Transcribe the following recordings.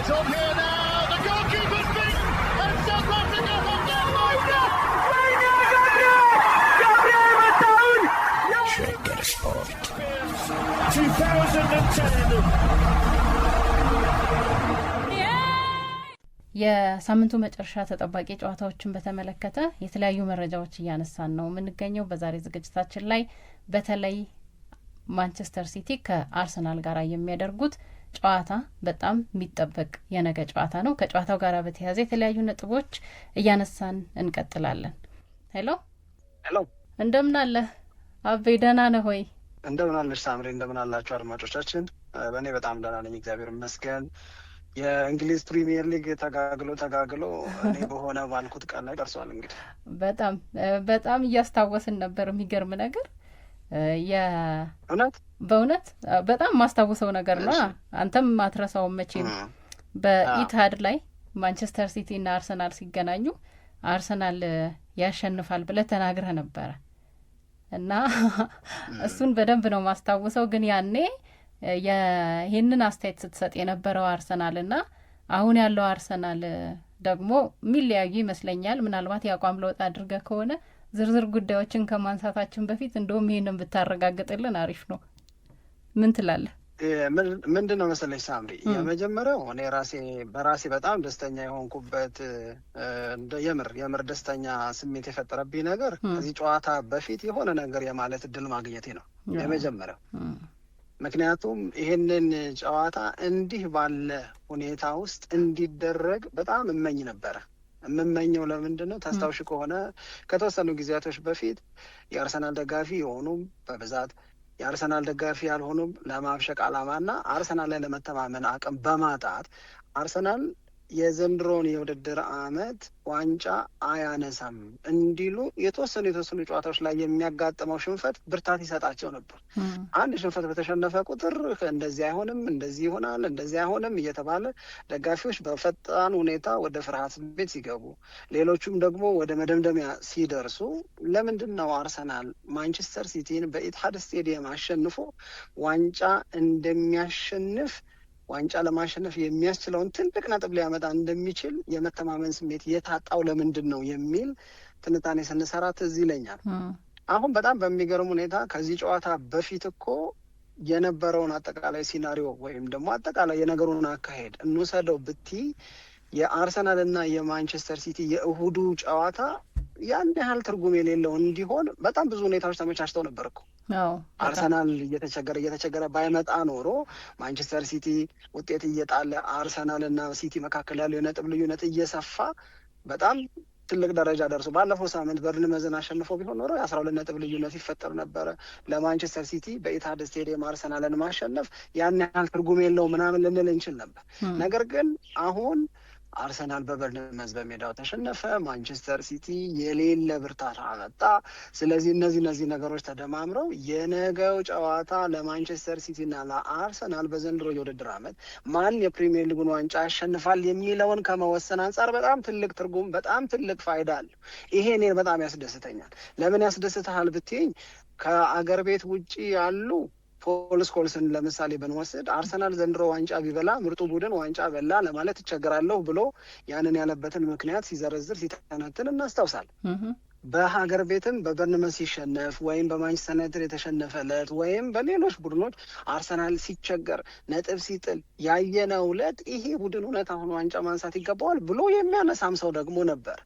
It's on here now. The goalkeeper's beaten, and South Africa have done Shaker Sport 2010. የሳምንቱ መጨረሻ ተጠባቂ ጨዋታዎችን በተመለከተ የተለያዩ መረጃዎች እያነሳን ነው የምንገኘው። በዛሬ ዝግጅታችን ላይ በተለይ ማንቸስተር ሲቲ ከአርሰናል ጋር የሚያደርጉት ጨዋታ በጣም የሚጠበቅ የነገ ጨዋታ ነው። ከጨዋታው ጋር በተያያዘ የተለያዩ ነጥቦች እያነሳን እንቀጥላለን። ሄሎ እንደምን አለ አቤ? ደህና ነህ ሆይ? እንደምን አለሽ ሳምሪ? እንደምን አላችሁ አድማጮቻችን? በእኔ በጣም ደህና ነኝ እግዚአብሔር ይመስገን። የእንግሊዝ ፕሪሚየር ሊግ ተጋግሎ እኔ በሆነ ባልኩት ቀን ላይ ደርሷል። እንግዲህ በጣም እያስታወስን ነበር። የሚገርም ነገር በእውነት በጣም ማስታውሰው ነገር ነው። አንተም ማትረሳውም መቼም። በኢትሃድ ላይ ማንቸስተር ሲቲ እና አርሰናል ሲገናኙ አርሰናል ያሸንፋል ብለህ ተናግረህ ነበረ እና እሱን በደንብ ነው ማስታውሰው። ግን ያኔ ይህንን አስተያየት ስትሰጥ የነበረው አርሰናል እና አሁን ያለው አርሰናል ደግሞ የሚለያዩ ይመስለኛል። ምናልባት የአቋም ለውጥ አድርገህ ከሆነ ዝርዝር ጉዳዮችን ከማንሳታችን በፊት እንደውም ይህንን ብታረጋግጥልን አሪፍ ነው። ምን ትላለህ? ምንድን ነው መሰለሽ ሳምሪ፣ የመጀመሪያው እኔ በራሴ በጣም ደስተኛ የሆንኩበት የምር ደስተኛ ስሜት የፈጠረብኝ ነገር ከዚህ ጨዋታ በፊት የሆነ ነገር የማለት እድል ማግኘቴ ነው የመጀመሪያው። ምክንያቱም ይሄንን ጨዋታ እንዲህ ባለ ሁኔታ ውስጥ እንዲደረግ በጣም እመኝ ነበረ። የምመኘው ለምንድን ነው? ታስታውሽ ከሆነ ከተወሰኑ ጊዜያቶች በፊት የአርሰናል ደጋፊ የሆኑም በብዛት የአርሰናል ደጋፊ ያልሆኑም ለማብሸቅ ዓላማና አርሰናል ላይ ለመተማመን አቅም በማጣት አርሰናል የዘንድሮውን የውድድር ዓመት ዋንጫ አያነሳም እንዲሉ የተወሰኑ ጨዋታዎች ላይ የሚያጋጥመው ሽንፈት ብርታት ይሰጣቸው ነበር። አንድ ሽንፈት በተሸነፈ ቁጥር እንደዚህ አይሆንም፣ እንደዚህ ይሆናል፣ እንደዚህ አይሆንም እየተባለ ደጋፊዎች በፈጣን ሁኔታ ወደ ፍርሃት ቤት ሲገቡ፣ ሌሎቹም ደግሞ ወደ መደምደሚያ ሲደርሱ ለምንድን ነው አርሰናል ማንቸስተር ሲቲን በኢትሃድ ስቴዲየም አሸንፎ ዋንጫ እንደሚያሸንፍ ዋንጫ ለማሸነፍ የሚያስችለውን ትልቅ ነጥብ ሊያመጣ እንደሚችል የመተማመን ስሜት የታጣው ለምንድን ነው የሚል ትንታኔ ስንሰራ ትዝ ይለኛል። አሁን በጣም በሚገርም ሁኔታ ከዚህ ጨዋታ በፊት እኮ የነበረውን አጠቃላይ ሲናሪዮ ወይም ደግሞ አጠቃላይ የነገሩን አካሄድ እንውሰደው ብቲ የአርሰናል እና የማንቸስተር ሲቲ የእሁዱ ጨዋታ ያን ያህል ትርጉም የሌለው እንዲሆን በጣም ብዙ ሁኔታዎች ተመቻችተው ነበር እኮ። አርሰናል እየተቸገረ ባይመጣ ኖሮ ማንቸስተር ሲቲ ውጤት እየጣለ አርሰናል እና ሲቲ መካከል ያለው የነጥብ ልዩነት እየሰፋ በጣም ትልቅ ደረጃ ደርሶ ባለፈው ሳምንት በርንመዝን አሸንፎ ቢሆን ኖሮ የ12 ነጥብ ልዩነት ይፈጠር ነበረ። ለማንቸስተር ሲቲ በኢትሃድ ስቴዲየም አርሰናልን ማሸነፍ ያን ያህል ትርጉም የለው ምናምን ልንል እንችል ነበር። ነገር ግን አሁን አርሰናል በበርንመዝ በሜዳው ተሸነፈ፣ ማንቸስተር ሲቲ የሌለ ብርታት አመጣ። ስለዚህ እነዚህ ነገሮች ተደማምረው የነገው ጨዋታ ለማንቸስተር ሲቲና ለአርሰናል በዘንድሮ የውድድር ዓመት ማን የፕሪሚየር ሊጉን ዋንጫ ያሸንፋል የሚለውን ከመወሰን አንጻር በጣም ትልቅ ትርጉም፣ በጣም ትልቅ ፋይዳ አለው። ይሄ እኔን በጣም ያስደስተኛል። ለምን ያስደስትሃል ብትይኝ ከአገር ቤት ውጪ ያሉ ፖል ስኮልስን ለምሳሌ ብንወስድ አርሰናል ዘንድሮ ዋንጫ ቢበላ ምርጡ ቡድን ዋንጫ በላ ለማለት እቸገራለሁ ብሎ ያንን ያለበትን ምክንያት ሲዘረዝር ሲተነትን እናስታውሳለን። በሀገር ቤትም በበርንመዝ ሲሸነፍ ወይም በማንቸስተር ዩናይትድ የተሸነፈለት ወይም በሌሎች ቡድኖች አርሰናል ሲቸገር ነጥብ ሲጥል ያየነው ዕለት ይሄ ቡድን እውነት አሁን ዋንጫ ማንሳት ይገባዋል ብሎ የሚያነሳም ሰው ደግሞ ነበር።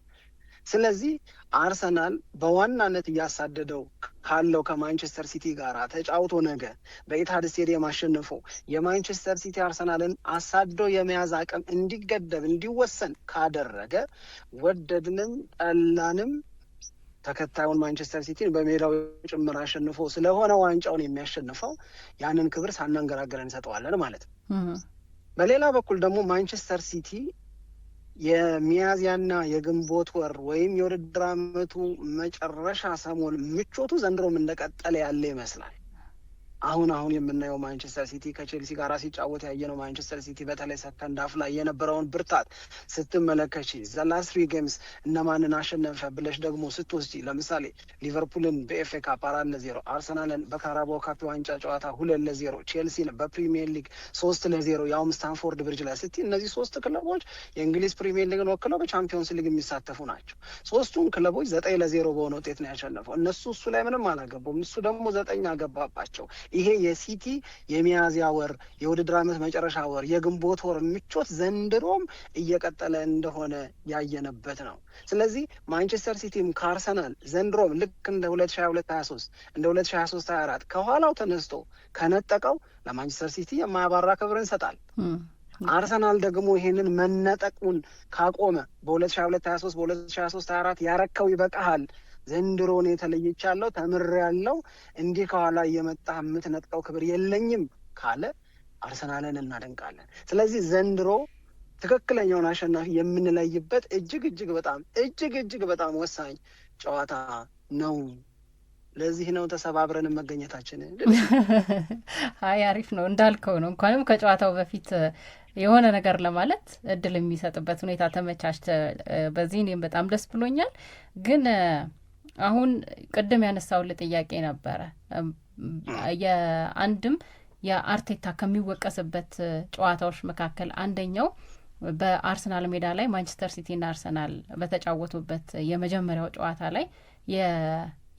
ስለዚህ አርሰናል በዋናነት እያሳደደው ካለው ከማንቸስተር ሲቲ ጋር ተጫውቶ ነገ በኢትሃድ ስቴዲየም አሸንፎ የማንቸስተር ሲቲ አርሰናልን አሳዶ የመያዝ አቅም እንዲገደብ እንዲወሰን ካደረገ ወደድንም ጠላንም ተከታዩን ማንቸስተር ሲቲን በሜዳው ጭምር አሸንፎ ስለሆነ ዋንጫውን የሚያሸንፈው ያንን ክብር ሳናንገራገር እንሰጠዋለን ማለት ነው። በሌላ በኩል ደግሞ ማንቸስተር ሲቲ የሚያዝያና የግንቦት ወር ወይም የውድድር ዓመቱ መጨረሻ ሰሞን ምቾቱ ዘንድሮም እንደቀጠለ ያለ ይመስላል። አሁን የምናየው ማንቸስተር ሲቲ ከቼልሲ ጋር ሲጫወት ያየነው ማንቸስተር ሲቲ በተለይ ሰከንድ ሃፍ ላይ የነበረውን ብርታት ስትመለከች ዘላስ 3 ጌምስ እነማንን አሸነፈ ብለሽ ደግሞ ስትወስጂ ለምሳሌ ሊቨርፑልን በኤፍኤ ካፕ 4-0፣ አርሰናልን በካራባኦ ካፕ ዋንጫ ጨዋታ 2-0፣ ቼልሲን በፕሪሚየር ሊግ 3-0 ያውም ስታንፎርድ ብሪጅ ላይ ስትይ እነዚህ ሶስት ክለቦች የእንግሊዝ ፕሪሚየር ሊግን ወክለው በቻምፒዮንስ ሊግ የሚሳተፉ ናቸው። ሶስቱን ክለቦች 9-0 በሆነ ውጤት ነው ያሸነፈው። እሱ ላይ ምንም አላገቡም፣ እሱ ደግሞ 9 አገባባቸው። ይሄ የሲቲ የሚያዝያ ወር የውድድር ዓመት መጨረሻ ወር የግንቦት ወር ምቾት ዘንድሮም እየቀጠለ እንደሆነ ያየነበት ነው። ስለዚህ ማንቸስተር ሲቲም ከአርሰናል ዘንድሮም ልክ እንደ 2022-23 እንደ 2023-24 ከኋላው ተነስቶ ከነጠቀው ለማንቸስተር ሲቲ የማያባራ ክብር እንሰጣል። አርሰናል ደግሞ ይሄንን መነጠቁን ካቆመ በ2022-23 በ2023-24 ያረከው ይበቃሃል፣ ዘንድሮ ነው የተለየቻለሁ፣ ተምሬያለሁ፣ እንዲህ ከኋላ እየመጣ የምትነጥቀው ክብር የለኝም ካለ አርሰናልን እናደንቃለን። ስለዚህ ዘንድሮ ትክክለኛውን አሸናፊ የምንለይበት እጅግ በጣም ወሳኝ ጨዋታ ነው። ለዚህ ነው ተሰባብረን መገኘታችን። አይ አሪፍ ነው እንዳልከው ነው። እንኳንም ከጨዋታው በፊት የሆነ ነገር ለማለት እድል የሚሰጥበት ሁኔታ ተመቻችተ፣ በዚህ እኔም በጣም ደስ ብሎኛል። ግን አሁን ቅድም ያነሳውልህ ጥያቄ ነበረ የአንድም የአርቴታ ከሚወቀስበት ጨዋታዎች መካከል አንደኛው በአርሰናል ሜዳ ላይ ማንቸስተር ሲቲና አርሰናል በተጫወቱበት የመጀመሪያው ጨዋታ ላይ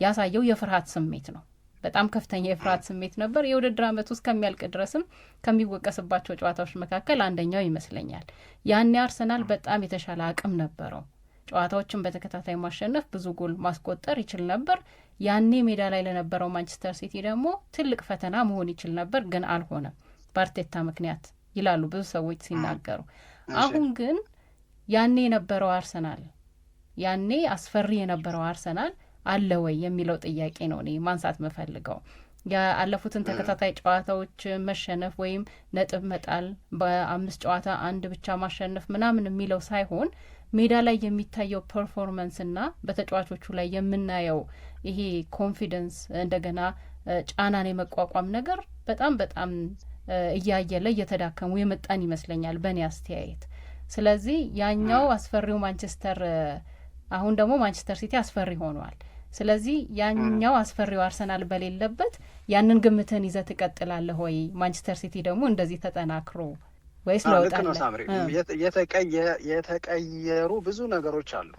ያሳየው የፍርሃት ስሜት ነው። በጣም ከፍተኛ የፍርሃት ስሜት ነበር። የውድድር ዓመቱ እስከሚያልቅ ድረስም ከሚወቀስባቸው ጨዋታዎች መካከል አንደኛው ይመስለኛል። ያኔ አርሰናል በጣም የተሻለ አቅም ነበረው። ጨዋታዎችን በተከታታይ ማሸነፍ፣ ብዙ ጎል ማስቆጠር ይችል ነበር። ያኔ ሜዳ ላይ ለነበረው ማንቸስተር ሲቲ ደግሞ ትልቅ ፈተና መሆን ይችል ነበር፣ ግን አልሆነም በአርቴታ ምክንያት ይላሉ ብዙ ሰዎች ሲናገሩ። አሁን ግን ያኔ የነበረው አርሰናል፣ ያኔ አስፈሪ የነበረው አርሰናል አለ ወይ የሚለው ጥያቄ ነው እኔ ማንሳት መፈልገው። ያለፉትን ተከታታይ ጨዋታዎች መሸነፍ ወይም ነጥብ መጣል፣ በ5 ጨዋታ 1 ብቻ ማሸነፍ ምናምን የሚለው ሳይሆን ሜዳ ላይ የሚታየው ፐርፎርማንስ እና በተጫዋቾቹ ላይ የምናየው ይሄ ኮንፊደንስ፣ እንደገና ጫናን የመቋቋም ነገር በጣም እያየለ እየተዳከሙ የመጣን ይመስለኛል በእኔ አስተያየት። ስለዚህ ያኛው አስፈሪው ማንቸስተር፣ አሁን ደግሞ ማንቸስተር ሲቲ አስፈሪ ሆኗል። ስለዚህ ያኛው አስፈሪው አርሰናል በሌለበት ያንን ግምትን ይዘህ ትቀጥላለህ ወይ? ማንቸስተር ሲቲ ደግሞ እንደዚህ ተጠናክሮ ወይስ ለውጥ አለ? የተቀየሩ ብዙ ነገሮች አሉ።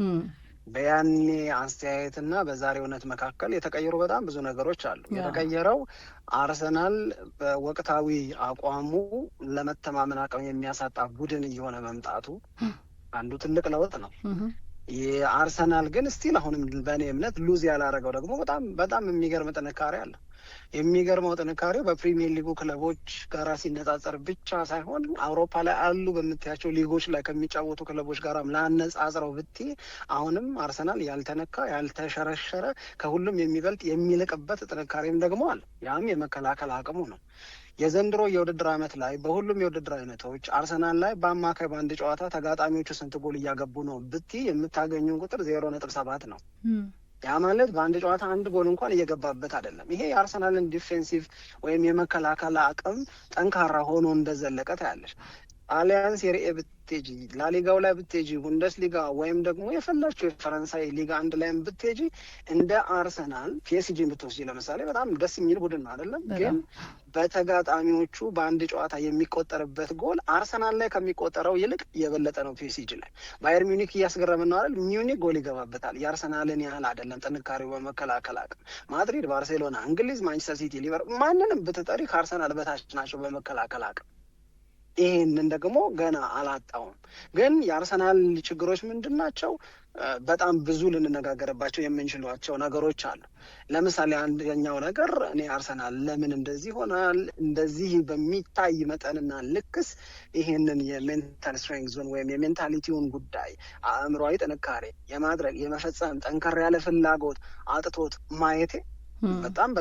በያኔ አስተያየትና በዛሬ እውነት መካከል የተቀየሩ በጣም ብዙ ነገሮች አሉ። የተቀየረው አርሰናል በወቅታዊ አቋሙ ለመተማመን አቅም የሚያሳጣ ቡድን እየሆነ መምጣቱ አንዱ ትልቅ ለውጥ ነው። የአርሰናል ግን ስቲል አሁንም በእኔ እምነት ሉዝ ያላረገው ደግሞ በጣም የሚገርም ጥንካሬ አለ። የሚገርመው ጥንካሬው በፕሪሚየር ሊጉ ክለቦች ጋር ሲነጻጸር ብቻ ሳይሆን አውሮፓ ላይ አሉ በምታያቸው ሊጎች ላይ ከሚጫወቱ ክለቦች ጋርም ላነጻጽረው ብትይ አሁንም አርሰናል ያልተነካ ያልተሸረሸረ ከሁሉም የሚበልጥ የሚልቅበት ጥንካሬም ደግሞ አለ። ያም የመከላከል አቅሙ ነው። የዘንድሮ የውድድር ዓመት ላይ በሁሉም የውድድር አይነቶች አርሰናል ላይ በአማካይ በአንድ ጨዋታ ተጋጣሚዎቹ ስንት ጎል እያገቡ ነው ብትይ የምታገኙ ቁጥር 0.7 ነው። ያ ማለት በአንድ ጨዋታ 1 ጎል እንኳን እየገባበት አይደለም። ይሄ የአርሰናልን ዲፌንሲቭ ወይም የመከላከል አቅም ጠንካራ ሆኖ እንደዘለቀ ታያለሽ። ጣሊያን ሴሪኤ ብትሄጂ፣ ላሊጋው ላይ ብትሄጂ፣ ቡንደስሊጋ ወይም ደግሞ የፈላችሁ የፈረንሳይ ሊጋ 1 ላይም ብትሄጂ እንደ አርሰናል ፒኤስጂን ብትወስጂ ለምሳሌ በጣም ደስ የሚል ቡድን ነው አይደለም? ግን በተጋጣሚዎቹ በአንድ ጨዋታ የሚቆጠርበት ጎል አርሰናል ላይ ከሚቆጠረው ይልቅ የበለጠ ነው። ፒኤስጂ ላይ ባየር ሚዩኒክ እያስገረምን ነው አይደል? ሚዩኒክ ጎል ይገባበታል። የአርሰናልን ያህል አይደለም ጥንካሬው በመከላከል አቅም። ማድሪድ፣ ባርሴሎና፣ እንግሊዝ፣ ማንቸስተር ሲቲ፣ ሊቨርፑል ማንንም ብትጠሪ ከአርሰናል በታች ናቸው በመከላከል አቅም። ይሄንን ደግሞ ገና አላጣውም። ግን የአርሰናል ችግሮች ምንድን ናቸው? በጣም ብዙ ልንነጋገርባቸው የምንችሏቸው ነገሮች አሉ። ለምሳሌ አንደኛው ነገር እኔ አርሰናል ለምን እንደዚህ ሆናል፣ እንደዚህ በሚታይ መጠንና ልክስ ይሄንን የሜንታል ስትሬንግዙን ወይም የሜንታሊቲውን ጉዳይ አእምሯዊ ጥንካሬ የማድረግ የመፈጸም ጠንከር ያለ ፍላጎት አጥቶት ማየቴ በጣም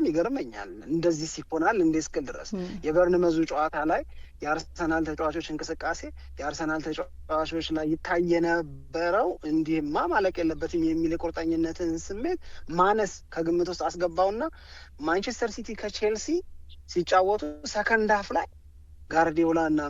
ይገርመኛል። እንደዚህ ሲሆናል እንዴ እስክል ድረስ የበርንመዙ ጨዋታ ላይ የአርሰናል ተጫዋቾች እንቅስቃሴ የአርሰናል ተጫዋቾች ላይ ይታይ የነበረው እንዲህማ ማለቅ የለበትም የሚል የቁርጠኝነትን ስሜት ማነስ ከግምት ውስጥ አስገባውና ማንቸስተር ሲቲ ከቼልሲ ሲጫወቱ ሰከንድ ሀፍ ላይ ጋርዲዮላ እና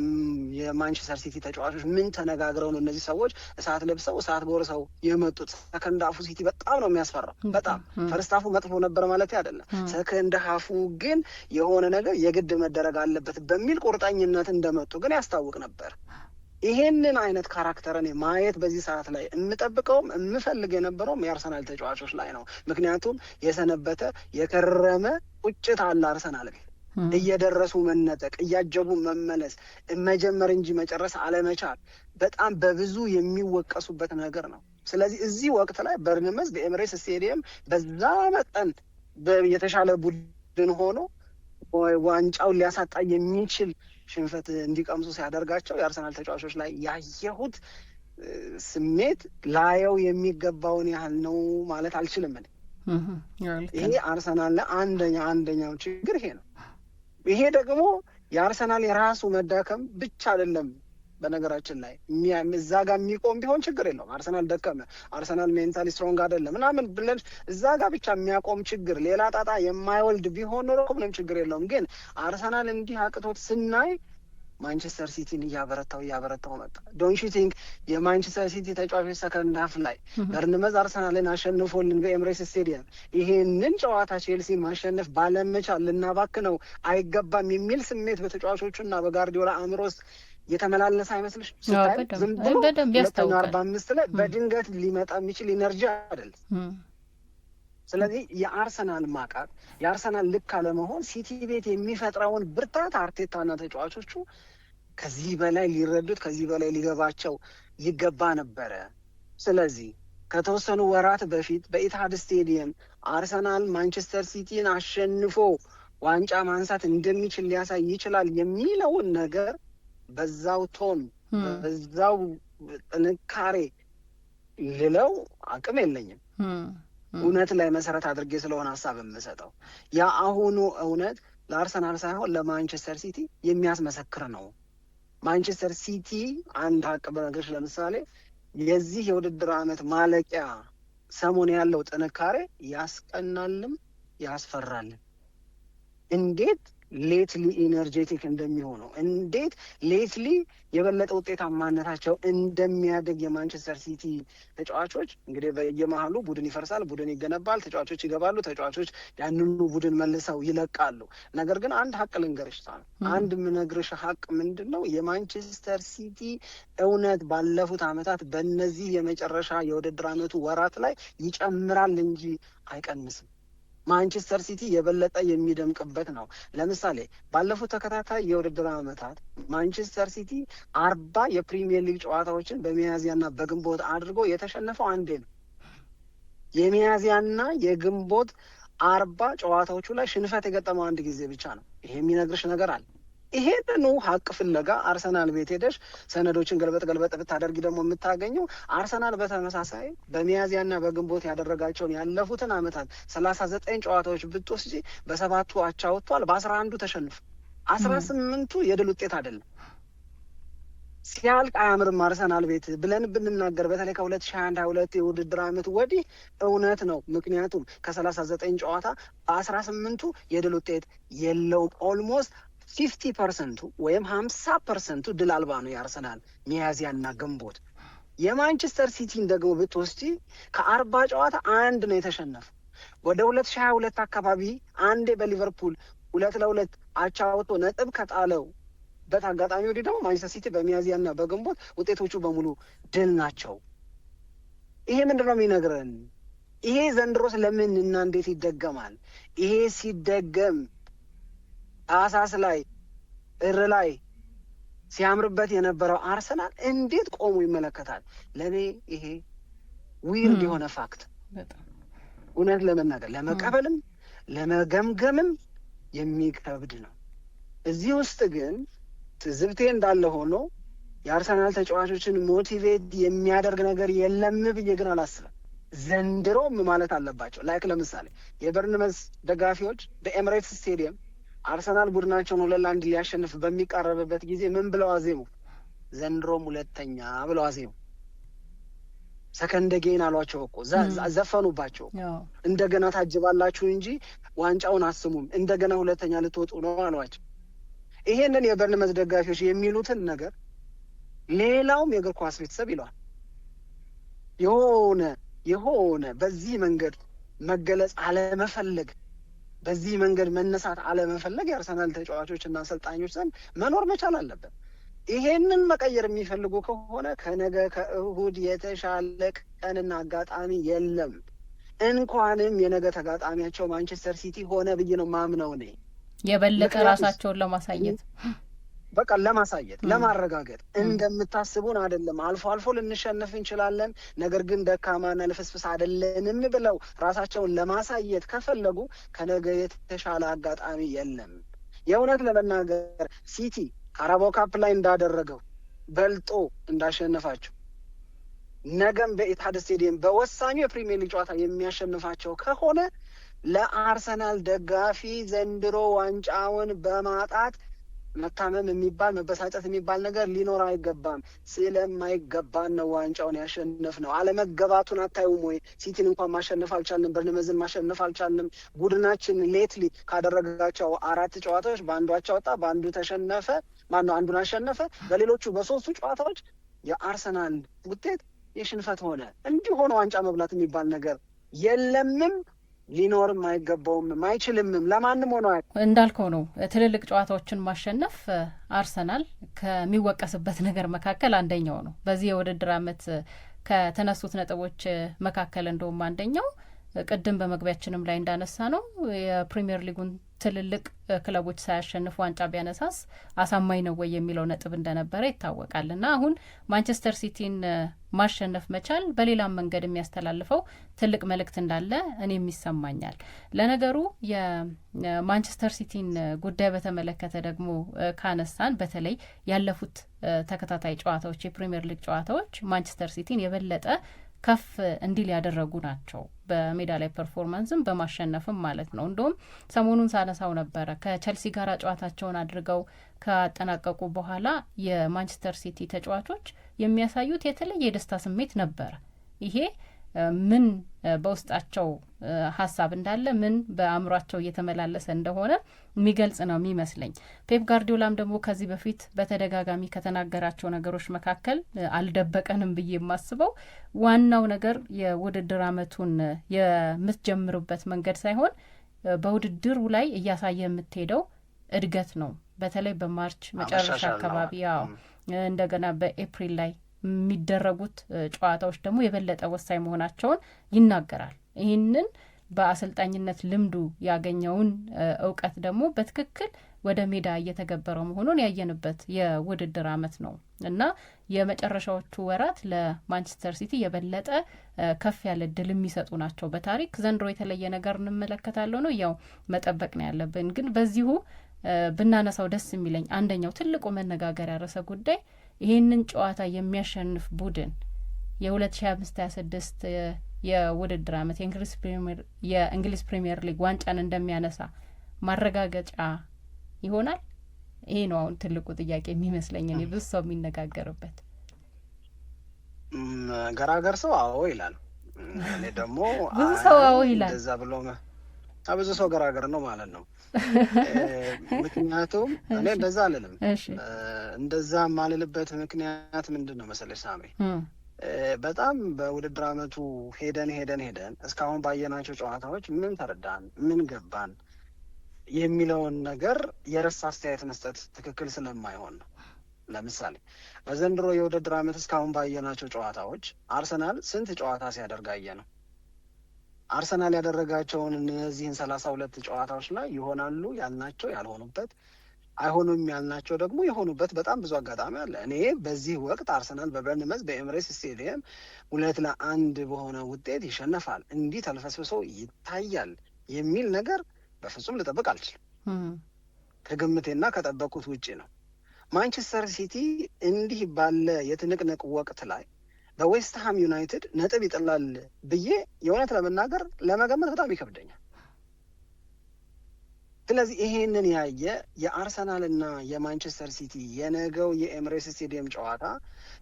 የማንቸስተር ሲቲ ተጫዋቾች ምን ተነጋግረው ነው እነዚህ ሰዎች እሳት ለብሰው እሳት ጎርሰው የመጡት? ሰከንድ ሀፉ ሲቲ በጣም ነው የሚያስፈራው። በጣም ፈርስት ሀፉ መጥፎ ነበር ማለት አይደለም። ሰከንድ ሀፉ ግን የሆነ ነገር የግድ መደረግ አለበት በሚል ቁርጠኝነት እንደመጡ ግን ያስታውቅ ነበር። ይሄንን አይነት ካራክተርን ማየት በዚህ ሰዓት ላይ የምጠብቀውም የምፈልግ የነበረውም የአርሰናል ተጫዋቾች ላይ ነው። ምክንያቱም የሰነበተ የከረመ ቁጭት አለ አርሰናል ቤት። እየደረሱ መነጠቅ፣ እያጀቡ መመለስ፣ መጀመር እንጂ መጨረስ አለመቻል በጣም በብዙ የሚወቀሱበት ነገር ነው። ስለዚህ እዚህ ወቅት ላይ በርንመዝ በኤምሬትስ ስቴዲየም በዛ መጠን የተሻለ ቡድን ሆኖ ዋንጫውን ሊያሳጣ የሚችል ሽንፈት እንዲቀምሱ ሲያደርጋቸው የአርሰናል ተጫዋቾች ላይ ያየሁት ስሜት ላየው የሚገባውን ያህል ነው ማለት አልችልም። ይሄ አርሰናል ላይ አንደኛው ችግር ይሄ ነው። ይሄ ደግሞ የአርሰናል የራሱ መዳከም ብቻ አይደለም። በነገራችን ላይ እዛ ጋር የሚቆም ቢሆን ችግር የለውም። አርሰናል ደከመ፣ አርሰናል ሜንታሊ ስትሮንግ አይደለም ምናምን ብለን እዛ ጋር ብቻ የሚያቆም ችግር ሌላ ጣጣ የማይወልድ ቢሆን ኖሮ ምንም ችግር የለውም። ግን አርሰናል እንዲህ አቅቶት ስናይ ማንቸስተር ሲቲን እያበረታው መጣ። ዶንት ዩ ቲንክ የማንቸስተር ሲቲ ተጫዋቾች ሰከንድ ሀፍ ላይ በርንመዝ አርሰናልን አሸንፎልን በኤምሬትስ ስቴዲየም ይሄንን ጨዋታ ቼልሲን ማሸነፍ ባለመቻል ልናባክነው አይገባም የሚል ስሜት በተጫዋቾቹና በጋርዲዮላ አእምሮ ውስጥ የተመላለሰ አይመስልሽ? ስታይ ዝም ብሎ 45 ላይ በድንገት ሊመጣ የሚችል ኢነርጂ አይደለም። ስለዚህ የአርሰናል ማቃት የአርሰናል ልክ አለመሆን ሲቲ ቤት የሚፈጥረውን ብርታት አርቴታና ተጫዋቾቹ ከዚህ በላይ ሊረዱት ከዚህ በላይ ሊገባቸው ይገባ ነበረ። ስለዚህ ከተወሰኑ ወራት በፊት በኢትሃድ ስቴዲየም አርሰናል ማንቸስተር ሲቲን አሸንፎ ዋንጫ ማንሳት እንደሚችል ሊያሳይ ይችላል የሚለውን ነገር በዛው ቶን በዛው ጥንካሬ ልለው አቅም የለኝም። እውነት ላይ መሰረት አድርጌ ስለሆነ ሀሳብ የምሰጠው ያ አሁኑ እውነት ለአርሰናል ሳይሆን ለማንቸስተር ሲቲ የሚያስመሰክር ነው። ማንቸስተር ሲቲ አንድ ሀቅ በነገሮች ለምሳሌ የዚህ የውድድር ዓመት ማለቂያ ሰሞን ያለው ጥንካሬ ያስቀናልም ያስፈራልም። እንዴት ሌትሊ ኢነርጄቲክ እንደሚሆነው እንዴት ሌትሊ የበለጠ ውጤታማነታቸው እንደሚያደግ የማንቸስተር ሲቲ ተጫዋቾች እንግዲህ በየመሀሉ ቡድን ይፈርሳል፣ ቡድን ይገነባል፣ ተጫዋቾች ይገባሉ፣ ተጫዋቾች ያንኑ ቡድን መልሰው ይለቃሉ። ነገር ግን አንድ ሀቅ ልንገርሽ አንድ ምነግርሽ ሀቅ ምንድን ነው? የማንቸስተር ሲቲ እውነት ባለፉት ዓመታት በእነዚህ የመጨረሻ የውድድር ዓመቱ ወራት ላይ ይጨምራል እንጂ አይቀንስም። ማንቸስተር ሲቲ የበለጠ የሚደምቅበት ነው። ለምሳሌ ባለፉት ተከታታይ የውድድር ዓመታት ማንቸስተር ሲቲ 40 የፕሪሚየር ሊግ ጨዋታዎችን በሚያዝያና በግንቦት አድርጎ የተሸነፈው አንዴ ነው። የሚያዝያና የግንቦት 40 ጨዋታዎቹ ላይ ሽንፈት የገጠመው አንድ ጊዜ ብቻ ነው። ይሄ የሚነግርሽ ነገር አለ። ይሄንኑ ሀቅ ፍለጋ አርሰናል ቤት ሄደሽ ሰነዶችን ገልበጥ ብታደርጊ ደግሞ የምታገኘው አርሰናል በተመሳሳይ በሚያዝያና በግንቦት ያደረጋቸውን ያለፉትን ዓመታት 39 ጨዋታዎች ብትወስጂ በ7ቱ አቻ ወጥቷል፣ በ11ዱ ተሸንፎ 18ቱ የድል ውጤት አይደለም። ሲያልቅ አያምርም አርሰናል ቤት ብለን ብንናገር በተለይ ከ2021-22 የውድድር ዓመት ወዲህ እውነት ነው። ምክንያቱም ከ39 ጨዋታ በ18ቱ የድል ውጤት የለውም። ኦልሞስት 50% ወይም 50% ድል አልባ ነው የአርሰናል ሚያዝያና ግንቦት። የማንቸስተር ሲቲን ደግሞ ብትወስጂ ከ40 ጨዋታ አንድ ነው የተሸነፈ። ወደ 2022 አካባቢ አንዴ በሊቨርፑል 2-2 አቻ ወጥቶ ነጥብ ከጣለው አጋጣሚ ወዲህ ደግሞ ማንቸስተር ሲቲ በሚያዝያና በግንቦት ውጤቶቹ በሙሉ ድል ናቸው። ይሄ ምንድነው የሚነግረን? ይሄ ዘንድሮስ ለምን እና እንዴት ይደገማል? ይሄ ሲደገም አሳስ ላይ ጥር ላይ ሲያምርበት የነበረው አርሰናል እንዴት ቆሞ ይመለከታል? ለእኔ ይሄ ዊርድ የሆነ ፋክት እውነት ለመናገር ለመቀበልም ለመገምገምም የሚከብድ ነው። እዚህ ውስጥ ግን ትዝብቴ እንዳለ ሆኖ የአርሰናል ተጫዋቾችን ሞቲቬት የሚያደርግ ነገር የለም ብዬ ግን አላስብም። ዘንድሮም ማለት አለባቸው። ላይክ ለምሳሌ የበርንመዝ ደጋፊዎች በኤምሬትስ ስቴዲየም አርሰናል ቡድናቸውን 2-1 ሊያሸንፍ በሚቃረብበት ጊዜ ምን ብለው አዜሙ? ዘንድሮም ሁለተኛ ብለው አዜሙ። ሰከንድ ጌን አሏቸው እኮ ዘፈኑባቸው። እንደገና ታጅባላችሁ እንጂ ዋንጫውን አስሙም እንደገና ሁለተኛ ልትወጡ ነው አሏቸው። ይሄንን የበርንመዝ ደጋፊዎች የሚሉትን ነገር ሌላውም የእግር ኳስ ቤተሰብ ይለዋል። የሆነ በዚህ መንገድ መገለጽ አለመፈለግ፣ በዚህ መንገድ መነሳት አለመፈለግ የአርሰናል ተጫዋቾች እና አሰልጣኞች ዘንድ መኖር መቻል አለበት። ይሄንን መቀየር የሚፈልጉ ከሆነ ከነገ ከእሁድ የተሻለ ቀንና አጋጣሚ የለም። እንኳንም የነገ ተጋጣሚያቸው ማንቸስተር ሲቲ ሆነ ብዬ ነው ማምነው እኔ። የበለጠ ራሳቸውን ለማሳየት በቃ ለማሳየት ለማረጋገጥ እንደምታስቡን አይደለም። አልፎ አልፎ ልንሸነፍ እንችላለን፣ ነገር ግን ደካማና ልፍስፍስ አይደለንም ብለው ራሳቸውን ለማሳየት ከፈለጉ ከነገ የተሻለ አጋጣሚ የለም። የእውነት ለመናገር ሲቲ ካራባኦ ካፕ ላይ እንዳደረገው በልጦ እንዳሸነፋቸው ነገም በኢትሃድ ስቴዲየም በወሳኙ የፕሪሚየር ሊግ ጨዋታ የሚያሸንፋቸው ከሆነ ለአርሰናል ደጋፊ ዘንድሮ ዋንጫውን በማጣት መታመም የሚባል መበሳጨት የሚባል ነገር ሊኖር አይገባም። ስለማይገባን ነው ዋንጫውን ያሸነፍ ነው። አለመገባቱን አታዩም ወይ? ሲቲን እንኳን ማሸነፍ አልቻልንም፣ በርንመዝን ማሸነፍ አልቻልንም። ቡድናችን ሌትሊ ካደረጋቸው 4 ጨዋታዎች በአንዱ አቻ ወጣ፣ በአንዱ ተሸነፈ፣ አንዱን አሸነፈ። በሌሎቹ በ3ቱ ጨዋታዎች የአርሰናል ውጤት የሽንፈት ሆነ። እንዲህ ሆነ ዋንጫ መብላት የሚባል ነገር የለምም፣ ሊኖርም አይገባውም፣ አይችልምም። ለማንም ሆነ እንዳልከው ነው። ትልልቅ ጨዋታዎችን ማሸነፍ አርሰናል ከሚወቀስበት ነገር መካከል አንደኛው ነው። በዚህ የውድድር ዓመት ከተነሱት ነጥቦች መካከል እንደውም አንደኛው ቅድም በመግቢያችንም ላይ እንዳነሳ ነው የፕሪሚየር ሊጉን ትልልቅ ክለቦች ሳያሸንፉ ዋንጫ ቢያነሳስ አሳማኝ ነው ወይ የሚለው ነጥብ እንደነበረ ይታወቃል። እና አሁን ማንቸስተር ሲቲን ማሸነፍ መቻል በሌላም መንገድ የሚያስተላልፈው ትልቅ መልእክት እንዳለ እኔም ይሰማኛል። ለነገሩ የማንቸስተር ሲቲን ጉዳይ በተመለከተ ደግሞ ካነሳን በተለይ ያለፉት ተከታታይ ጨዋታዎች የፕሪሚየር ሊግ ጨዋታዎች ማንቸስተር ሲቲን የበለጠ ከፍ እንዲል ያደረጉ ናቸው። በሜዳ ላይ ፐርፎርማንስም በማሸነፍም ማለት ነው። እንደውም ሰሞኑን ሳነሳው ነበረ ከቸልሲ ጋር ጨዋታቸውን አድርገው ካጠናቀቁ በኋላ የማንቸስተር ሲቲ ተጫዋቾች የሚያሳዩት የተለየ የደስታ ስሜት ነበረ። ይሄ ምን በውስጣቸው ሀሳብ እንዳለ ምን በአእምሯቸው እየተመላለሰ እንደሆነ የሚገልጽ ነው የሚመስለኝ። ፔፕ ጋርዲዮላም ደግሞ ከዚህ በፊት በተደጋጋሚ ከተናገራቸው ነገሮች መካከል አልደበቀንም ብዬ የማስበው ዋናው ነገር የውድድር ዓመቱን የምትጀምሩበት መንገድ ሳይሆን በውድድሩ ላይ እያሳየ የምትሄደው እድገት ነው። በተለይ በማርች መጨረሻ አካባቢ እንደገና በኤፕሪል ላይ የሚደረጉት ጨዋታዎች ደግሞ የበለጠ ወሳኝ መሆናቸውን ይናገራል። ይህንን በአሰልጣኝነት ልምዱ ያገኘውን እውቀት ደግሞ በትክክል ወደ ሜዳ እየተገበረው መሆኑን ያየንበት የውድድር ዓመት ነው እና የመጨረሻዎቹ ወራት ለማንቸስተር ሲቲ የበለጠ ከፍ ያለ ድል የሚሰጡ ናቸው። በታሪክ ዘንድሮ የተለየ ነገር እንመለከታለሁ ነው ያው መጠበቅ ነው ያለብን። ግን በዚሁ ብናነሳው ደስ የሚለኝ አንደኛው ትልቁ መነጋገር ያረሰ ጉዳይ ይህንን ጨዋታ የሚያሸንፍ ቡድን የ2025/26 የውድድር ዓመት የእንግሊዝ ፕሪሚየር ሊግ ዋንጫን እንደሚያነሳ ማረጋገጫ ይሆናል። ይሄ ነው አሁን ትልቁ ጥያቄ የሚመስለኝ እኔ ብዙ ሰው የሚነጋገርበት። ገራገር ሰው አዎ ይላል፣ እኔ ደግሞ ብዙ ሰው አዎ ይላል። እንደዛ ብሎ ብዙ ሰው ገራገር ነው ማለት ነው። ምክንያቱም እኔ እንደዛ አልልም። እንደዛ ማልልበት ምክንያት ምንድን ነው መሰለሽ ሳሜ፣ በጣም በውድድር ዓመቱ ሄደን እስካሁን ባየናቸው ጨዋታዎች ምን ተረዳን፣ ምን ገባን የሚለውን ነገር የረሳ አስተያየት መስጠት ትክክል ስለማይሆን ነው። ለምሳሌ በዘንድሮ የውድድር ዓመት እስካሁን ባየናቸው ጨዋታዎች አርሰናል ስንት ጨዋታ ሲያደርግ አየ ነው? አርሰናል ያደረጋቸውን እነዚህን 32 ጨዋታዎች ላይ ይሆናሉ ያልናቸው ያልሆኑበት፣ አይሆኑም ያልናቸው ደግሞ የሆኑበት በጣም ብዙ አጋጣሚ አለ። እኔ በዚህ ወቅት አርሰናል በበርንመዝ በኤምሬትስ ስቴዲየም 2-1 በሆነ ውጤት ይሸነፋል፣ እንዲህ ተልፈስፍሶ ይታያል የሚል ነገር በፍጹም ልጠብቅ አልችልም። ከግምቴና ከጠበቁት ውጪ ነው። ማንቸስተር ሲቲ እንዲህ ባለ የትንቅንቅ ወቅት ላይ በዌስትሃም ዩናይትድ ነጥብ ይጥላል ብዬ የእውነት ለመናገር ለመገመት በጣም ይከብደኛል። ስለዚህ ይሄንን ያየ የአርሰናልና የማንቸስተር ሲቲ የነገው የኤምሬትስ ስቴዲየም ጨዋታ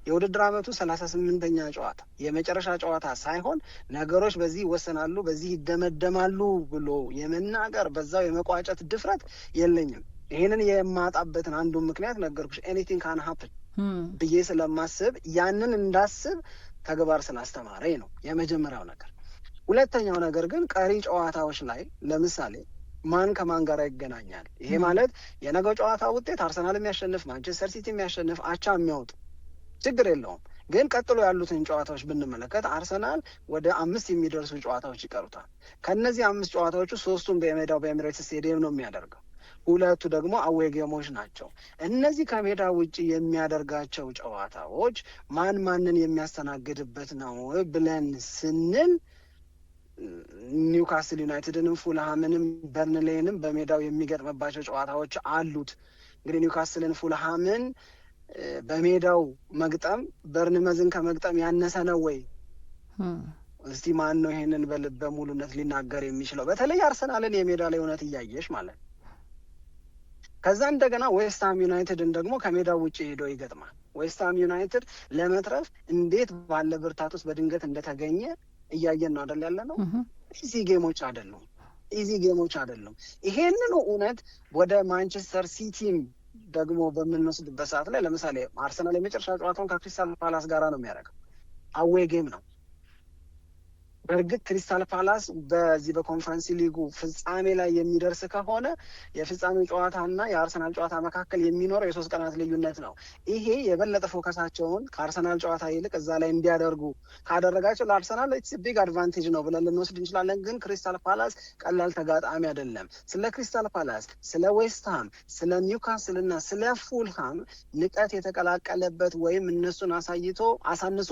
የውድድር ዓመቱ 38ኛ ጨዋታ የመጨረሻ ጨዋታ ሳይሆን ነገሮች በዚህ ይወሰናሉ፣ በዚህ ይደመደማሉ ብሎ የመናገር በዛው የመቋጨት ድፍረት የለኝም። ይሄንን የማጣበትን አንዱ ምክንያት ነገርኩሽ፣ ኤኒቲንግ ካን ሀፕን ብዬ ስለማስብ ያንን እንዳስብ ተግባር ስላስተማረኝ ነው የመጀመሪያው ነገር። ሁለተኛው ነገር ግን ቀሪ ጨዋታዎች ላይ ለምሳሌ ማን ከማን ጋር ይገናኛል? ይሄ ማለት የነገው ጨዋታ ውጤት አርሰናል የሚያሸንፍ ማንቸስተር ሲቲ የሚያሸንፍ አቻ የሚያወጡ ችግር የለውም። ግን ቀጥሎ ያሉትን ጨዋታዎች ብንመለከት አርሰናል ወደ 5 የሚደርሱ ጨዋታዎች ይቀሩታል። ከነዚህ 5 ጨዋታዎቹ 3ቱን በሜዳው በኤሚሬትስ ስቴዲየም ነው የሚያደርገው፣ 2ቱ ደግሞ አዌይ ጌሞች ናቸው። እነዚህ ከሜዳ ውጭ የሚያደርጋቸው ጨዋታዎች ማን ማንን የሚያስተናግድበት ነው ብለን ስንል ኒውካስል ዩናይትድንም ፉልሃምንም በርንሌይንም በሜዳው የሚገጥምባቸው ጨዋታዎች አሉት። እንግዲህ ኒውካስልን ፉልሃምን በሜዳው መግጠም በርንመዝን ከመግጠም ያነሰ ነው ወይ? እስቲ ማን ነው ይሄንን በልበ ሙሉነት ሊናገር የሚችለው? በተለይ አርሰናልን የሜዳ ላይ እውነት እያየሽ ማለት። ከዛ እንደገና ዌስትሃም ዩናይትድን ደግሞ ከሜዳው ውጭ ሄዶ ይገጥማል። ዌስትሃም ዩናይትድ ለመትረፍ እንዴት ባለ ብርታት ውስጥ በድንገት እንደተገኘ እያየን ነው አይደል? ያለ ነው። ኢዚ ጌሞች አይደሉም። ይሄንን እውነት ወደ ማንቸስተር ሲቲም ደግሞ በምንወስድበት ሰዓት ላይ ለምሳሌ አርሰናል የመጨረሻ ጨዋታውን ከክሪስታል ፓላስ ጋራ ነው የሚያደርገው። አዌይ ጌም ነው። በእርግጥ ክሪስታል ፓላስ በዚህ በኮንፈረንስ ሊጉ ፍጻሜ ላይ የሚደርስ ከሆነ የፍጻሜው ጨዋታና የአርሰናል ጨዋታ መካከል የሚኖረው የ3 ቀናት ልዩነት ነው። ይሄ የበለጠ ፎከሳቸውን ከአርሰናል ጨዋታ ይልቅ እዛ ላይ እንዲያደርጉ ካደረጋቸው ለአርሰናል ኢትስ ቢግ አድቫንቴጅ ነው ብለን ልንወስድ እንችላለን። ግን ክሪስታል ፓላስ ቀላል ተጋጣሚ አይደለም። ስለ ክሪስታል ፓላስ፣ ስለ ዌስትሃም፣ ስለ ኒውካስል እና ስለ ፉልሃም ንቀት የተቀላቀለበት ወይም እነሱን አሳንሶ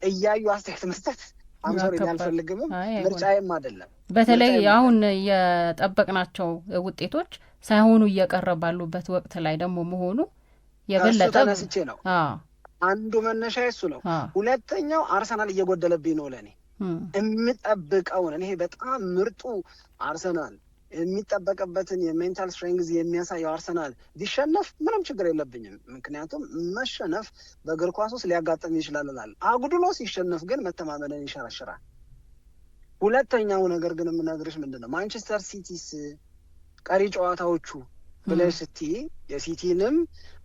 እያዩ አስተያየት መስጠት አምሶሪ ያልፈልግምም ምርጫዬም አይደለም። በተለይ አሁን የጠበቅናቸው ውጤቶች ሳይሆኑ እየቀረ ባሉበት ወቅት ላይ ደግሞ መሆኑ የበለጠ ተነስቼ ነው። አንዱ መነሻ እሱ ነው። ሁለተኛው አርሰናል እየጎደለብኝ ነው ለእኔ የምጠብቀውን እኔ በጣም ምርጡ አርሰናል የሚጠበቅበትን የሜንታል ስትሬንግዝ የሚያሳየው አርሰናል ቢሸነፍ ምንም ችግር የለብኝም። ምክንያቱም መሸነፍ በእግር ኳስ ውስጥ ሊያጋጥም ይችላል። አጉድሎ ሲሸነፍ ግን መተማመንን ይሸረሽራል። ሁለተኛው ነገር ግን የምነግርሽ ምንድን ነው፣ ማንቸስተር ሲቲስ ቀሪ ጨዋታዎቹ ብለሽ ስትይ የሲቲንም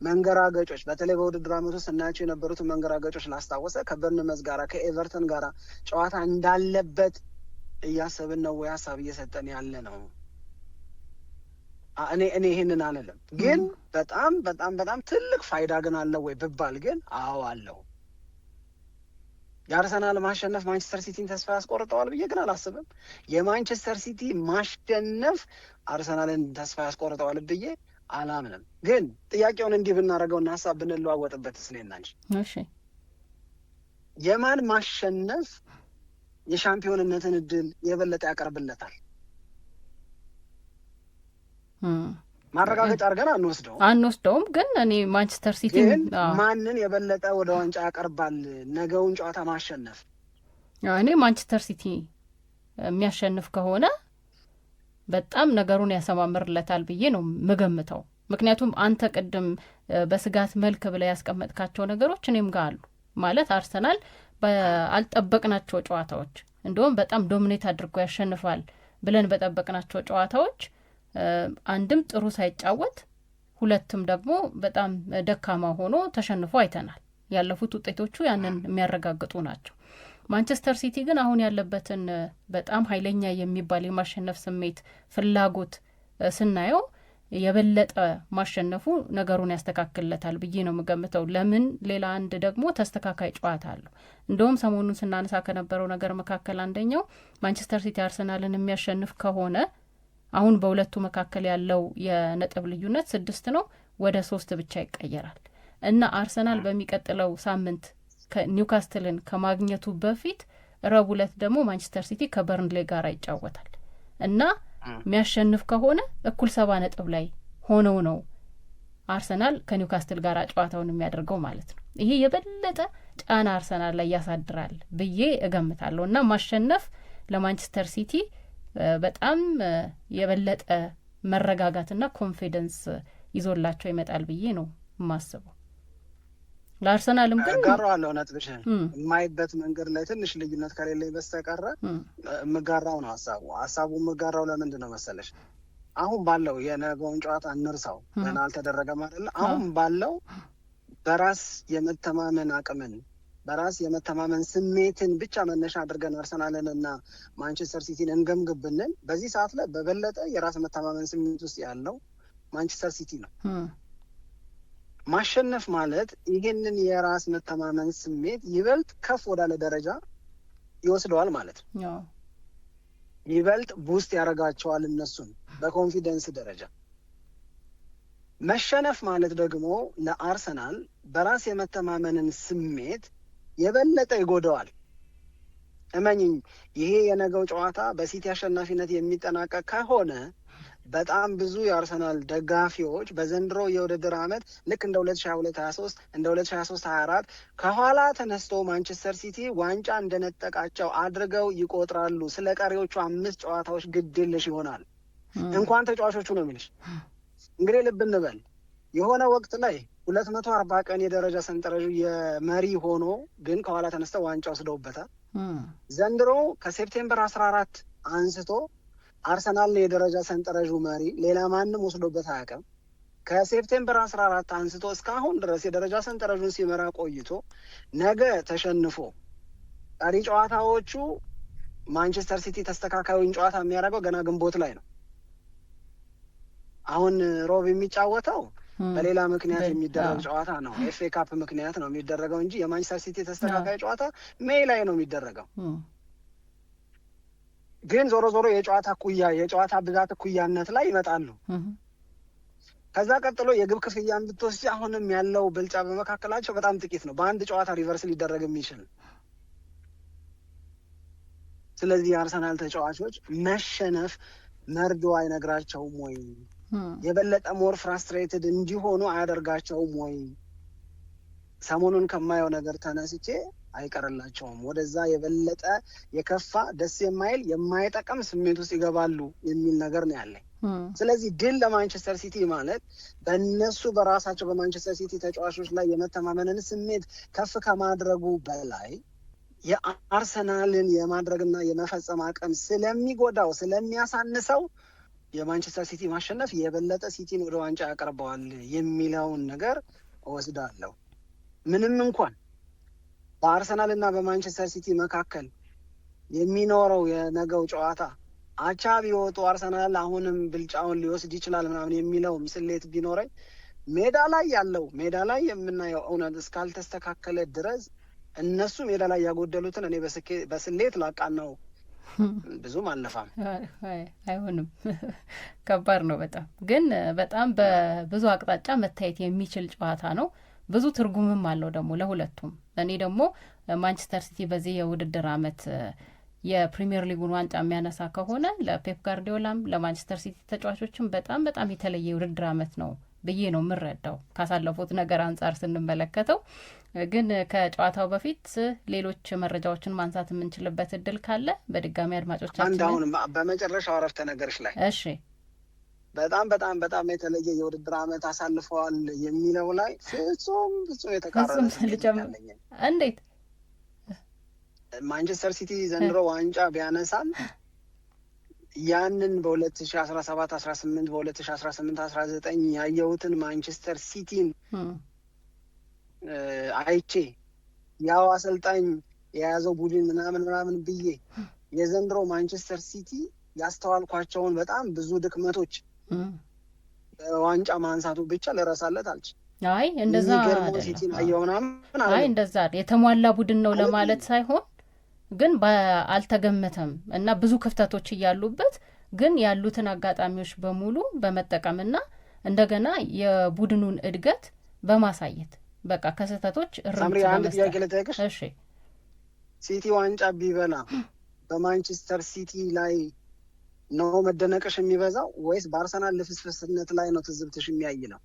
መንገራገጮች በተለይ በውድድር ዓመቱ ስናያቸው የነበሩትን መንገራገጮች ላስታወሰ ከበርንመዝ ጋራ ከኤቨርተን ጋራ ጨዋታ እንዳለበት እያሰብን ነው ወይ ሀሳብ እየሰጠን ያለ ነው? እኔ ይሄንን አልልም፣ ግን በጣም በጣም በጣም ትልቅ ፋይዳ ግን አለው ወይ ብባል ግን አዎ አለው። የአርሰናል ማሸነፍ ማንቸስተር ሲቲን ተስፋ ያስቆርጠዋል ብዬ ግን አላስብም። የማንቸስተር ሲቲ ማሸነፍ አርሰናልን ተስፋ ያስቆርጠዋል ብዬ አላምንም። ግን ጥያቄውን እንዲህ ብናደርገውና ሀሳብ ብንለዋወጥበት ስለናንች የማን ማሸነፍ የሻምፒዮንነትን እድል የበለጠ ያቀርብለታል? ማረጋገጫ አድርገን አንወስደውም። ግን እኔ ማንቸስተር ሲቲ ማንን የበለጠ ወደ ዋንጫ ያቀርባል ነገውን ጨዋታ ማሸነፍ? እኔ ማንቸስተር ሲቲ የሚያሸንፍ ከሆነ በጣም ነገሩን ያሰማምርለታል ብዬ ነው ምገምተው። ምክንያቱም አንተ ቅድም በስጋት መልክ ብለ ያስቀመጥካቸው ነገሮች እኔም ጋር አሉ። ማለት አርሰናል በአልጠበቅናቸው ጨዋታዎች እንደውም በጣም ዶሚኔት አድርጎ ያሸንፋል ብለን በጠበቅናቸው ጨዋታዎች አንድም ጥሩ ሳይጫወት፣ ሁለትም ደግሞ በጣም ደካማ ሆኖ ተሸንፎ አይተናል። ያለፉት ውጤቶቹ ያንን የሚያረጋግጡ ናቸው። ማንቸስተር ሲቲ ግን አሁን ያለበትን በጣም ኃይለኛ የሚባል የማሸነፍ ስሜት ፍላጎት ስናየው የበለጠ ማሸነፉ ነገሩን ያስተካክልለታል ብዬ ነው የምገምተው። ለምን ሌላ አንድ ደግሞ ተስተካካይ ጨዋታ አለው። እንደውም ሰሞኑን ስናነሳ ከነበረው ነገር መካከል አንደኛው ማንቸስተር ሲቲ አርሰናልን የሚያሸንፍ ከሆነ አሁን በሁለቱ መካከል ያለው የነጥብ ልዩነት 6 ነው፣ ወደ 3 ብቻ ይቀየራል እና አርሰናል በሚቀጥለው ሳምንት ኒውካስትልን ከማግኘቱ በፊት ረቡዕ ዕለት ደግሞ ማንቸስተር ሲቲ ከበርንሌ ጋር ይጫወታል እና የሚያሸንፍ ከሆነ እኩል 70 ነጥብ ላይ ሆነው ነው አርሰናል ከኒውካስትል ጋር ጨዋታውን የሚያደርገው ማለት ነው። ይሄ የበለጠ ጫና አርሰናል ላይ ያሳድራል ብዬ እገምታለሁ እና ማሸነፍ ለማንቸስተር ሲቲ በጣም የበለጠ መረጋጋትና ኮንፊደንስ ይዞላቸው ይመጣል ብዬ ነው የማስበው። ለአርሰናልም ግን ጋራዋለሁ ነጥብሽን የማይበት መንገድ ላይ ትንሽ ልዩነት ከሌለኝ በስተቀረ የምጋራው ነው ሀሳቡ የምጋራው ለምንድን ነው መሰለሽ? አሁን ባለው የነገውን ጨዋታ እንርሳው፣ ገና አልተደረገም አይደለ? አሁን ባለው በራስ የመተማመን አቅምን በራስ የመተማመን ስሜትን ብቻ መነሻ አድርገን አርሰናልን እና ማንቸስተር ሲቲን እንገምግብ ብንል በዚህ ሰዓት ላይ በበለጠ የራስ መተማመን ስሜት ውስጥ ያለው ማንቸስተር ሲቲ ነው። ማሸነፍ ማለት ይሄንን የራስ መተማመን ስሜት ይበልጥ ከፍ ወዳለ ደረጃ ይወስደዋል ማለት ነው። ይበልጥ ቡስት ያደርጋቸዋል እነሱን በኮንፊደንስ ደረጃ። መሸነፍ ማለት ደግሞ ለአርሰናል በራስ የመተማመንን ስሜት የበለጠ ይጎደዋል። እመኝኝ፣ ይሄ የነገው ጨዋታ በሲቲ አሸናፊነት የሚጠናቀቅ ከሆነ በጣም ብዙ የአርሰናል ደጋፊዎች በዘንድሮ የውድድር ዓመት ልክ እንደ 2022-23 እንደ 2023-24 ከኋላ ተነስቶ ማንቸስተር ሲቲ ዋንጫ እንደነጠቃቸው አድርገው ይቆጥራሉ። ስለ ቀሪዎቹ 5 ጨዋታዎች ግድልሽ ይሆናል። እንኳን ተጫዋቾቹ ነው የሚልሽ። እንግዲህ ልብ እንበል፣ የሆነ ወቅት ላይ 240 ቀን የደረጃ ሰንጠረዡ የመሪ ሆኖ ግን ከኋላ ተነስተው ዋንጫ ወስደውበታል። ዘንድሮ ከሴፕቴምበር 14 አንስቶ አርሰናል የደረጃ ሰንጠረዡ መሪ፣ ሌላ ማንም ወስዶበት አያውቅም። ከሴፕቴምበር 14 አንስቶ እስካሁን ድረስ የደረጃ ሰንጠረዡን ሲመራ ቆይቶ ነገ ተሸንፎ ቀሪ ጨዋታዎቹ ማንቸስተር ሲቲ ተስተካካዩን ጨዋታ የሚያደርገው ገና ግንቦት ላይ ነው። አሁን ሮብ የሚጫወተው በሌላ ምክንያት የሚደረግ ጨዋታ ነው። ኤፍኤ ካፕ ምክንያት ነው የሚደረገው እንጂ የማንቸስተር ሲቲ ተስተካካይ ጨዋታ ሜይ ላይ ነው የሚደረገው። ግን ዞሮ ዞሮ የጨዋታ ብዛት እኩያነት ላይ ይመጣሉ። ከዛ ቀጥሎ የግብ ክፍያን ብትወስጂ አሁንም ያለው ብልጫ በመካከላቸው በጣም ጥቂት ነው። በአንድ ጨዋታ ሪቨርስ ሊደረግ የሚችል። ስለዚህ የአርሰናል ተጫዋቾች መሸነፍ መርዶ አይነግራቸውም ወይ? የበለጠ ሞር ፍራስትሬትድ እንዲሆኑ አያደርጋቸውም ወይ? ሰሞኑን ከማየው ነገር ተነስቼ አይቀርላቸውም። ወደዛ የበለጠ የከፋ ደስ የማይል የማይጠቅም ስሜት ውስጥ ይገባሉ የሚል ነገር ነው ያለኝ። ስለዚህ ድል ለማንቸስተር ሲቲ ማለት በእነሱ በራሳቸው በማንቸስተር ሲቲ ተጫዋቾች ላይ የመተማመንን ስሜት ከፍ ከማድረጉ በላይ የአርሰናልን የማድረግና የመፈጸም አቅም ስለሚጎዳው ስለሚያሳንሰው የማንቸስተር ሲቲ ማሸነፍ የበለጠ ሲቲን ወደ ዋንጫ ያቀርበዋል የሚለውን ነገር እወስዳለሁ። ምንም እንኳን በአርሰናል እና በማንቸስተር ሲቲ መካከል የሚኖረው የነገው ጨዋታ አቻ ቢወጡ አርሰናል አሁንም ብልጫውን ሊወስድ ይችላል ምናምን የሚለው ስሌት ቢኖረኝ ሜዳ ላይ የምናየው እውነት እስካልተስተካከለ ድረስ እነሱ ሜዳ ላይ ያጎደሉትን እኔ በስሌት ላቃናው ብዙም አልነፋም። አይሆንም። ከባድ ነው በጣም ግን በጣም በብዙ አቅጣጫ መታየት የሚችል ጨዋታ ነው። ብዙ ትርጉምም አለው ደግሞ ለሁለቱም። እኔ ደግሞ ማንቸስተር ሲቲ በዚህ የውድድር ዓመት የፕሪሚየር ሊጉን ዋንጫ የሚያነሳ ከሆነ ለፔፕ ጋርዲዮላም ለማንቸስተር ሲቲ ተጫዋቾችም በጣም በጣም የተለየ የውድድር ዓመት ነው ብዬ ነው የምረዳው ካሳለፉት ነገር አንጻር ስንመለከተው። ግን ከጨዋታው በፊት ሌሎች መረጃዎችን ማንሳት የምንችልበት እድል ካለ በድጋሚ አድማጮቻችን አንድ አሁን በመጨረሻው አረፍተ ነገርሽ ላይ እሺ በጣም በጣም በጣም የተለየ የውድድር ዓመት አሳልፈዋል የሚለው ላይ ፍጹም የተቃረነ እንዴት ማንቸስተር ሲቲ ዘንድሮ ዋንጫ ቢያነሳም ያንን በ2017-18 በ2018-19 ያየሁትን ማንቸስተር ሲቲን አይቼ ያው አሰልጣኝ የያዘው ቡድን ምናምን ብዬ የዘንድሮ ማንቸስተር ሲቲ ያስተዋልኳቸውን በጣም ብዙ ድክመቶች ዋንጫ ማንሳቱ ብቻ ልረሳለት አልችልም። አይ እንደዛ እንደዛ የተሟላ ቡድን ነው ለማለት ሳይሆን ግን አልተገመተም እና ብዙ ክፍተቶች እያሉበት ግን ያሉትን አጋጣሚዎች በሙሉ በመጠቀምና እንደገና የቡድኑን እድገት በማሳየት በቃ ከስህተቶች ሳምሪ አንድ ጥያቄ ልጠይቅሽ። እሺ ሲቲ ዋንጫ ቢበላ በማንቸስተር ሲቲ ላይ ነው መደነቅሽ የሚበዛው ወይስ በአርሰናል ልፍስፍስነት ላይ ነው ትዝብትሽ የሚያይለው?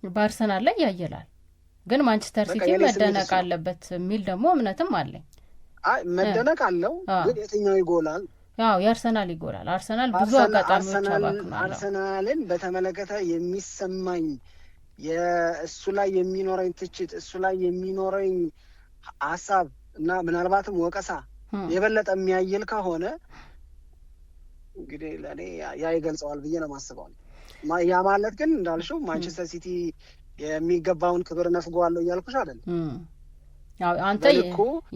በአርሰናል ላይ ያየላል፣ ግን ማንቸስተር ሲቲ መደነቅ አለበት የሚል ደግሞ እምነትም አለኝ። አይ መደነቅ አለው፣ ግን የትኛው ይጎላል? ያው የአርሰናል ይጎላል። አርሰናል ብዙ አጋጣሚዎች አባክኗል። አርሰናልን በተመለከተ የሚሰማኝ የእሱ ላይ የሚኖረኝ ትችት፣ እሱ ላይ የሚኖረኝ ሀሳብ እና ምናልባትም ወቀሳ የበለጠ የሚያይል ከሆነ እንግዲህ ለእኔ ያ ይገልጸዋል ብዬ ነው የማስበው። ያ ማለት ግን እንዳልሽው ማንቸስተር ሲቲ የሚገባውን ክብር ነፍገዋለሁ እያልኩሽ አይደለም። አንተ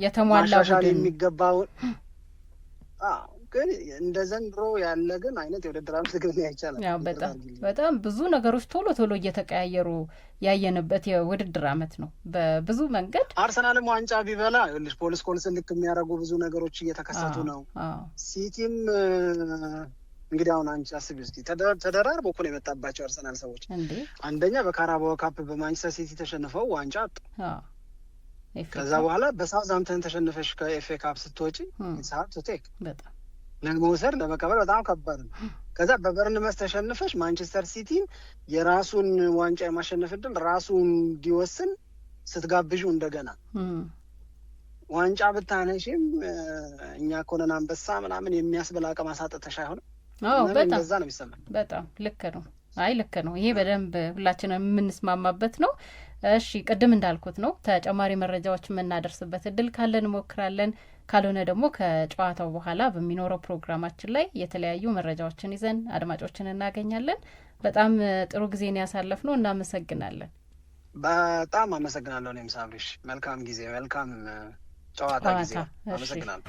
የተሟላ ቡድን የሚገባውን ግን እንደ ዘንድሮ ያለ ግን አይነት የውድድር ዓመት ግን አይቻልም። ያው በጣም ብዙ ነገሮች ቶሎ እየተቀያየሩ ያየንበት የውድድር ዓመት ነው በብዙ መንገድ። አርሰናልም ዋንጫ ቢበላ ይኸውልሽ ፖል ስኮልስን ልክ የሚያደርጉ ብዙ ነገሮች እየተከሰቱ ነው። ሲቲም እንግዲህ አሁን አንቺ አስቢ እስኪ ተደራርቦ እኮ ነው የመጣባቸው አርሰናል ሰዎች። አንደኛ በካራባኦ ካፕ በማንቸስተር ሲቲ ተሸንፈው ዋንጫ አጡ። ከዛ በኋላ በሳውዝሃምፕተን ተሸንፈሽ ከኤፍኤ ካፕ ስትወጪ ኢትስ ቴክ በጣም ለመውሰድ ለመቀበል በጣም ከባድ ነው። ከዛ በበርንመስ ተሸንፈሽ ማንቸስተር ሲቲን የራሱን ዋንጫ የማሸነፍ እድል ራሱን እንዲወስን ስትጋብዡ እንደገና ዋንጫ ብታነሺም እኛ ኮነን አንበሳ ምናምን የሚያስበላ አቅም አሳጥተሽ አይሆንም። እንደዛ ነው የሚሰማኝ። በጣም ልክ ነው። አይ ልክ ነው። ይሄ በደንብ ሁላችንም የምንስማማበት ነው። እሺ ቅድም እንዳልኩት ነው ተጨማሪ መረጃዎች የምናደርስበት እድል ካለን እንሞክራለን። ካልሆነ ደግሞ ከጨዋታው በኋላ በሚኖረው ፕሮግራማችን ላይ የተለያዩ መረጃዎችን ይዘን አድማጮችን እናገኛለን። በጣም ጥሩ ጊዜን ያሳለፍነው። እናመሰግናለን። በጣም አመሰግናለሁ። እኔም ሳብሪሽ መልካም ጊዜ፣ መልካም ጨዋታ ጊዜ። አመሰግናለሁ።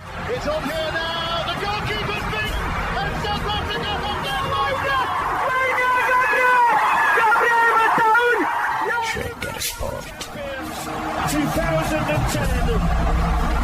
Shaker Sport 2010